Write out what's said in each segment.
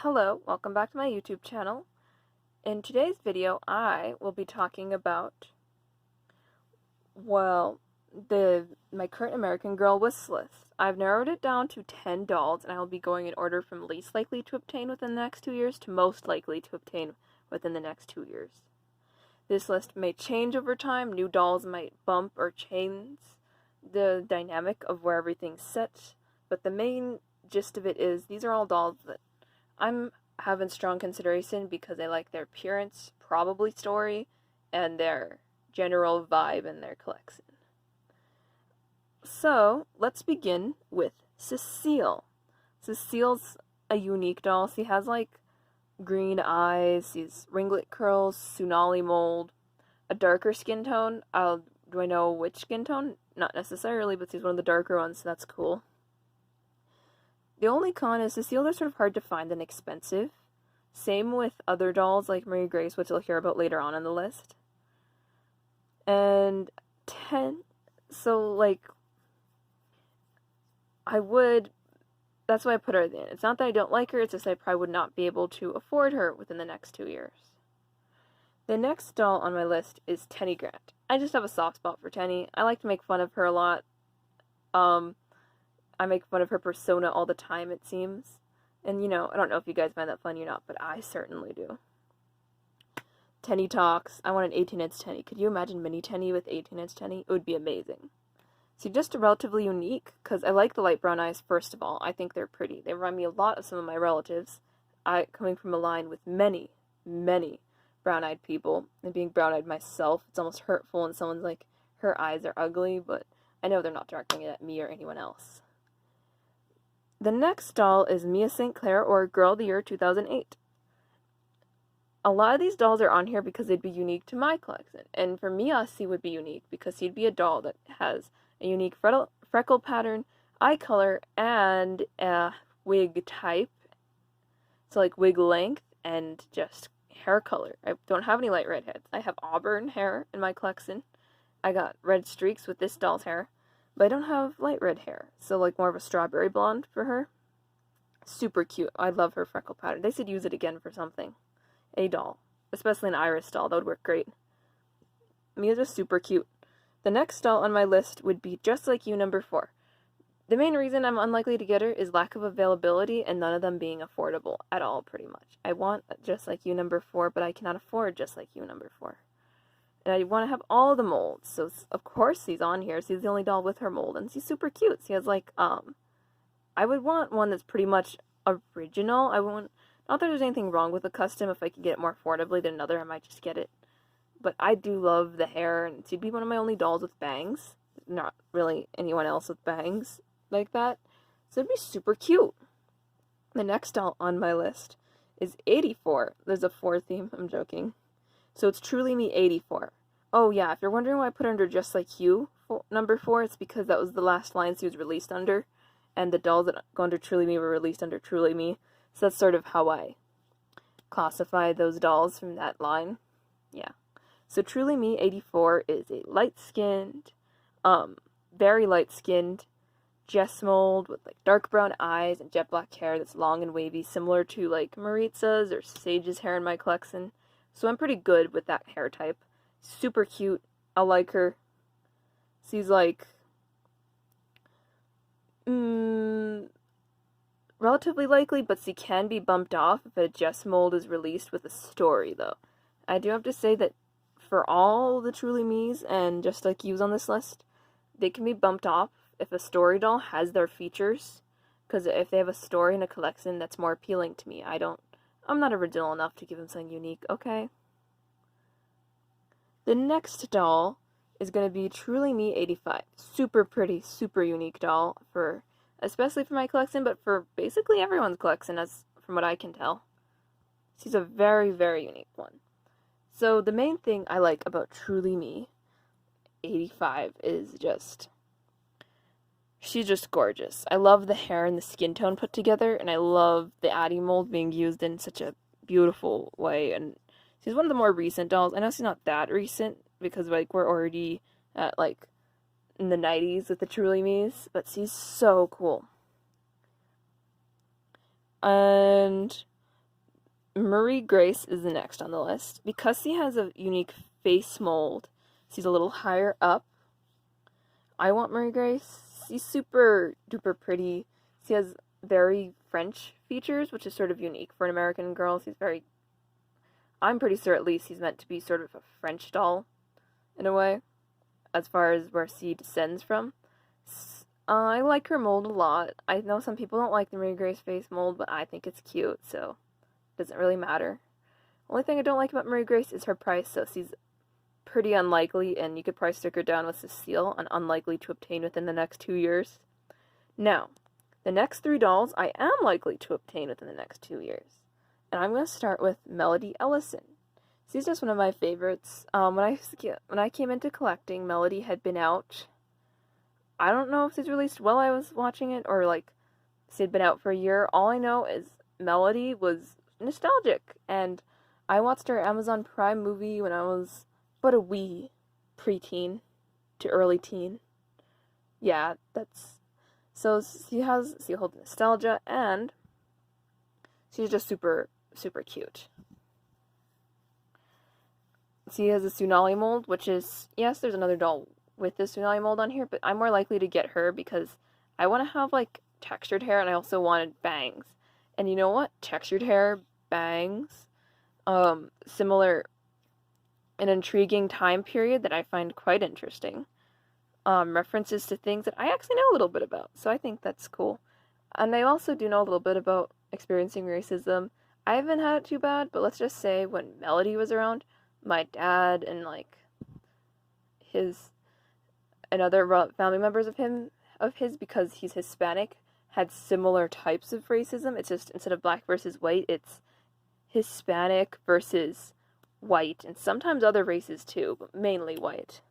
Hello, welcome back to my YouTube channel. In today's video, I will be talking about, my current American Girl wish list. I've narrowed it down to 10 dolls, and I will be going in order from least likely to obtain within the next 2 years to most likely to obtain within the next 2 years. This list may change over time. New dolls might bump or change the dynamic of where everything's set, but the main gist of it is these are all dolls that I'm having strong consideration because I like their appearance, probably story, and their general vibe in their collection. So, let's begin with Cecile. Cecile's a unique doll. She has green eyes, she's ringlet curls, Tsunali mold, a darker skin tone. Do I know which skin tone? Not necessarily, but she's one of the darker ones, so that's cool. The only con is Cecile are sort of hard to find and expensive. Same with other dolls like Marie Grace, which you'll hear about later on in the list. And 10, that's why I put her in. It's not that I don't like her, it's just I probably would not be able to afford her within the next 2 years. The next doll on my list is Tenny Grant. I just have a soft spot for Tenny. I like to make fun of her a lot. I make fun of her persona all the time, it seems. And, I don't know if you guys find that funny or not, but I certainly do. Tenny talks. I want an 18-inch Tenny. Could you imagine mini Tenny with 18-inch Tenny? It would be amazing. So just relatively unique, because I like the light brown eyes, first of all. I think they're pretty. They remind me a lot of some of my relatives. Coming from a line with many, many brown-eyed people, and being brown-eyed myself, it's almost hurtful when someone's like, her eyes are ugly, but I know they're not directing it at me or anyone else. The next doll is Mia Sinclair, or Girl of the Year 2008. A lot of these dolls are on here because they'd be unique to my collection. And for Mia, she would be unique because she'd be a doll that has a unique freckle pattern, eye color, and a wig type. So wig length and just hair color. I don't have any light red heads. I have auburn hair in my collection. I got red streaks with this doll's hair. But I don't have light red hair, so more of a strawberry blonde for her. Super cute. I love her freckle pattern. They should use it again for something. A doll. Especially an iris doll. That would work great. Mia's just super cute. The next doll on my list would be Just Like You number 4. The main reason I'm unlikely to get her is lack of availability and none of them being affordable at all, pretty much. I want Just Like You number 4, but I cannot afford Just Like You number 4. And I want to have all the molds, so of course she's on here. She's the only doll with her mold, and she's super cute. She has I would want one that's pretty much original. Not that there's anything wrong with the custom. If I could get it more affordably than another, I might just get it. But I do love the hair, and she'd be one of my only dolls with bangs. Not really anyone else with bangs like that. So it'd be super cute. The next doll on my list is 84. There's a 4 theme, I'm joking. So it's Truly Me 84. Oh yeah, if you're wondering why I put her under Just Like You number 4, it's because that was the last line she was released under, and the dolls that go under Truly Me were released under Truly Me. So that's sort of how I classify those dolls from that line. Yeah. So Truly Me 84 is a light-skinned, very light-skinned Jess mold with dark brown eyes and jet black hair that's long and wavy, similar to Maricel's or Sage's hair in my collection. So I'm pretty good with that hair type. Super cute. I like her. She's relatively likely, but she can be bumped off if a Jess mold is released with a story, though. I do have to say that for all the Truly Me's and Just Like You's on this list, they can be bumped off if a story doll has their features. Because if they have a story in a collection that's more appealing to me, I'm not original enough to give him something unique, okay? The next doll is going to be Truly Me 85. Super pretty, super unique doll, especially for my collection, but for basically everyone's collection, from what I can tell. She's a very, very unique one. So the main thing I like about Truly Me 85 is she's just gorgeous. I love the hair and the skin tone put together, and I love the Addie mold being used in such a beautiful way. And she's one of the more recent dolls. I know she's not that recent because we're already at in the 90s with the Truly Me's, but she's so cool. And Marie Grace is the next on the list. Because she has a unique face mold, she's a little higher up. I want Marie Grace. She's super duper pretty. She has very French features, which is sort of unique for an American girl. I'm pretty sure at least he's meant to be sort of a French doll, in a way, as far as where she descends from. I like her mold a lot. I know some people don't like the Marie Grace face mold, but I think it's cute, so it doesn't really matter. Only thing I don't like about Marie Grace is her price, so she's pretty unlikely, and you could probably stick her down with Cecile, and unlikely to obtain within the next 2 years. Now, the next 3 dolls I am likely to obtain within the next 2 years. And I'm going to start with Melody Ellison. She's just one of my favorites. When I came into collecting, Melody had been out. I don't know if she's released while I was watching it, or like she had been out for a year. All I know is Melody was nostalgic, and I watched her Amazon Prime movie when I was but a wee preteen to early teen. Yeah, so she holds nostalgia, and she's just super cute. She has a Tsunami mold, which is, yes, there's another doll with the Tsunami mold on here, but I'm more likely to get her because I want to have, like, textured hair, and I also wanted bangs. And you know what? Textured hair, bangs, similar, an intriguing time period that I find quite interesting. References to things that I actually know a little bit about, so I think that's cool. And I also do know a little bit about experiencing racism. I haven't had it too bad, but let's just say when Melody was around, my dad and like his and other family members of his, because he's Hispanic, had similar types of racism. It's just instead of black versus white, it's Hispanic versus white, and sometimes other races too, but mainly white.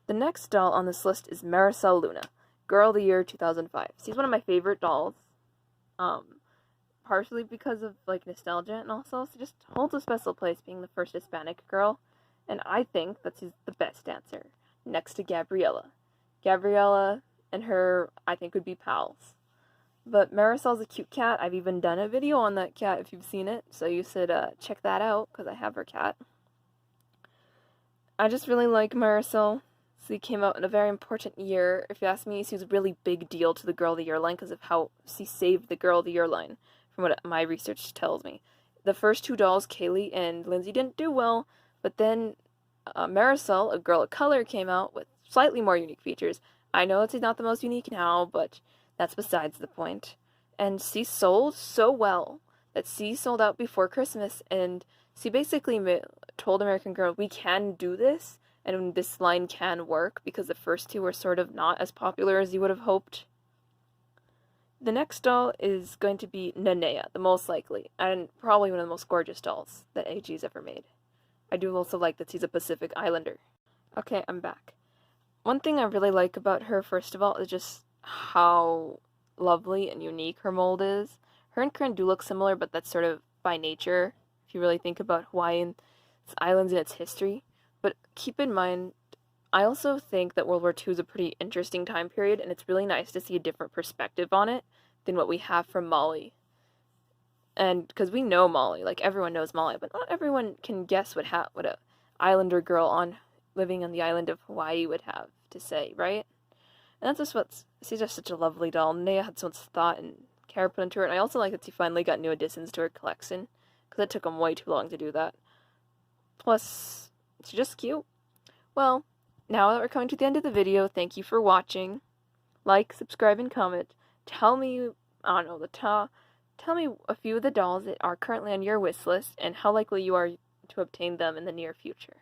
The next doll on this list is Maricel Luna, Girl of the Year 2005. She's one of my favorite dolls. Partially because of, like, nostalgia, and also she just holds a special place being the first Hispanic girl, and I think that she's the best dancer, next to Gabriella. Gabriella and her, I think, would be pals. But Maricel's a cute cat. I've even done a video on that cat if you've seen it, so you should check that out, because I have her cat. I just really like Maricel. She came out in a very important year. If you ask me, she was a really big deal to the Girl of the Year line because of how she saved the Girl of the Year line, from what my research tells me. The first 2 dolls, Kaylee and Lindsay, didn't do well, but then Maricel, a girl of color, came out with slightly more unique features. I know she's not the most unique now, but that's besides the point. And she sold so well that she sold out before Christmas, and she basically told American Girl, we can do this, and this line can work, because the first 2 were sort of not as popular as you would have hoped. The next doll is going to be Nanea, the most likely, and probably one of the most gorgeous dolls that AG's ever made. I do also like that she's a Pacific Islander. Okay, I'm back. One thing I really like about her, first of all, is just how lovely and unique her mold is. Her and Corinne do look similar, but that's sort of by nature, if you really think about Hawaiian islands and its history. But keep in mind, I also think that World War II is a pretty interesting time period, and it's really nice to see a different perspective on it than what we have from Molly. And because we know Molly, like everyone knows Molly, but not everyone can guess what a islander girl living on the island of Hawaii would have to say, right? And that's just she's just such a lovely doll. Naya had so much thought and care put into her, and I also like that she finally got new additions to her collection, because it took them way too long to do that. Plus, she's just cute. Well, now that we're coming to the end of the video, thank you for watching. Like, subscribe, and comment. Tell me, I don't know, tell me a few of the dolls that are currently on your wish list and how likely you are to obtain them in the near future.